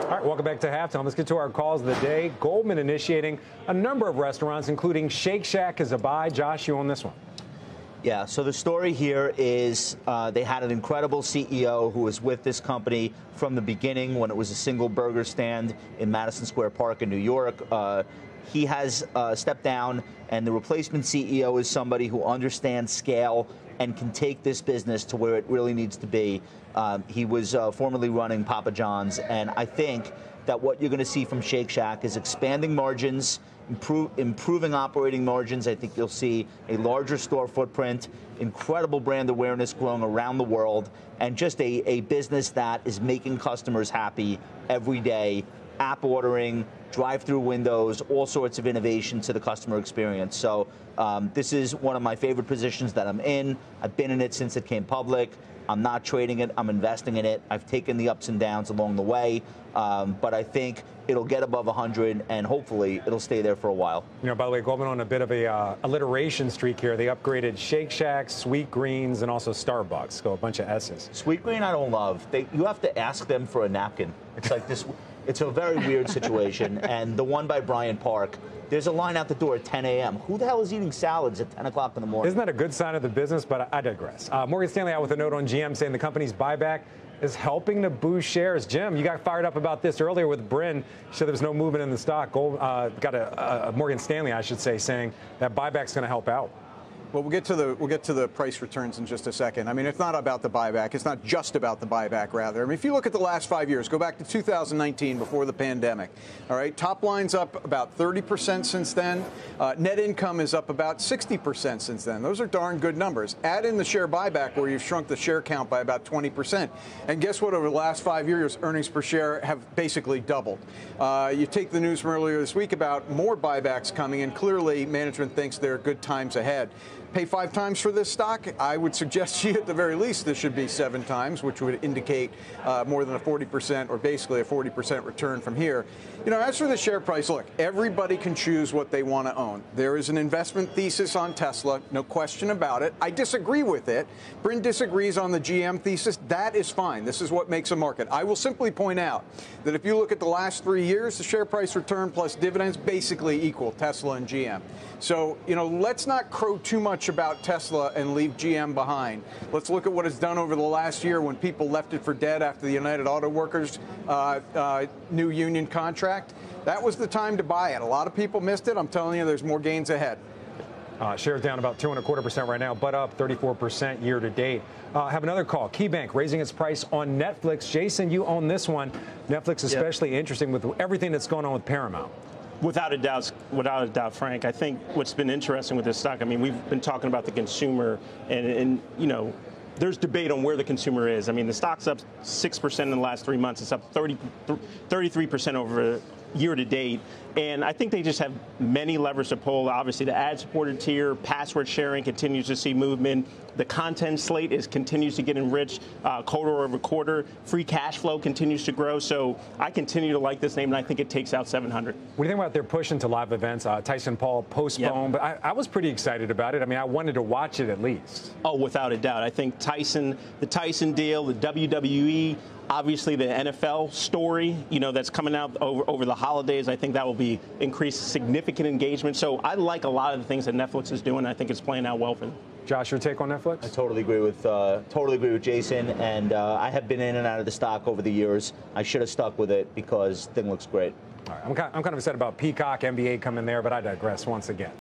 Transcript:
All right, welcome back to Halftime. Let's get to our calls of the day. Goldman initiating a number of restaurants, including Shake Shack as a buy. Josh, you on this one? Yeah, so the story here is they had an incredible CEO who was with this company from the beginning when it was a single burger stand in Madison Square Park in New York. He has stepped down, and the replacement CEO is somebody who understands scale and can take this business to where it really needs to be. He was formerly running Papa John's, and I think that what you're going to see from Shake Shack is expanding margins, improving operating margins. I think you'll see a larger store footprint, incredible brand awareness growing around the world, and just a business that is making customers happy every day. App ordering, drive-through windows, all sorts of innovation to the customer experience. So this is one of my favorite positions that I'm in. I've been in it since it came public. I'm not trading it. I'm investing in it. I've taken the ups and downs along the way, but I think it'll get above 100, and hopefully it'll stay there for a while. You know, by the way, Goldman on a bit of a alliteration streak here. They upgraded Shake Shack, Sweet Greens, and also Starbucks. Go a bunch of S's. Sweet Green I don't love. You have to ask them for a napkin. It's like this. It's a very weird situation. And the one by Bryant Park, there's a line out the door at 10 a.m. Who the hell is eating salads at 10 o'clock in the morning? Isn't that a good sign of the business? But I digress. Morgan Stanley out with a note on GM saying the company's buyback is helping to boost shares. Jim, you got fired up about this earlier with Bryn. You said there was no movement in the stock. Got a Morgan Stanley, I should say, saying that buyback's going to help out. Well, we'll get to the price returns in just a second. I mean, it's not about the buyback. It's not just about the buyback, rather. I mean, if you look at the last 5 years, go back to 2019 before the pandemic. All right, top line's up about 30% since then. Net income is up about 60% since then. Those are darn good numbers. Add in the share buyback where you've shrunk the share count by about 20%. And guess what? Over the last 5 years, earnings per share have basically doubled. You take the news from earlier this week about more buybacks coming, and clearly management thinks there are good times ahead. Pay 5 times for this stock? I would suggest you, at the very least, this should be 7 times, which would indicate more than a 40% or basically a 40% return from here. You know, as for the share price, look, everybody can choose what they want to own. There is an investment thesis on Tesla, no question about it. I disagree with it. Bryn disagrees on the GM thesis. That is fine. This is what makes a market. I will simply point out that if you look at the last 3 years, the share price return plus dividends basically equal Tesla and GM. So, you know, let's not crow too much about Tesla and leave GM behind. Let's look at what it's done over the last year when people left it for dead after the United Auto Workers new union contract. That was the time to buy it. A lot of people missed it. I'm telling you, there's more gains ahead. Shares down about 2.25% right now, but up 34% year to date. Have another call. KeyBank raising its price on Netflix. Jason, you own this one. Netflix especially interesting with everything that's going on with Paramount. Without a doubt, Frank. I think what's been interesting with this stock, I mean, we've been talking about the consumer, and you know, there's debate on where the consumer is. I mean, the stock's up 6% in the last 3 months. It's up 33% over year to date. And I think they just have many levers to pull. Obviously, the ad-supported tier, password sharing continues to see movement. The content slate continues to get enriched quarter over quarter. Free cash flow continues to grow. So I continue to like this name, and I think it takes out 700. What do you think about their push into live events? Tyson Paul postponed, but I was pretty excited about it. I mean, I wanted to watch it at least. Oh, without a doubt. I think the Tyson deal, the WWE, obviously the NFL story, you know, that's coming out over the holidays, I think that will be increased significant engagement. So I like a lot of the things that Netflix is doing. I think it's playing out well for them. Josh, your take on Netflix? I totally agree with Jason, and I have been in and out of the stock over the years. I should have stuck with it because the thing looks great. All right, I'm kind of upset about Peacock, NBA coming there, but I digress once again.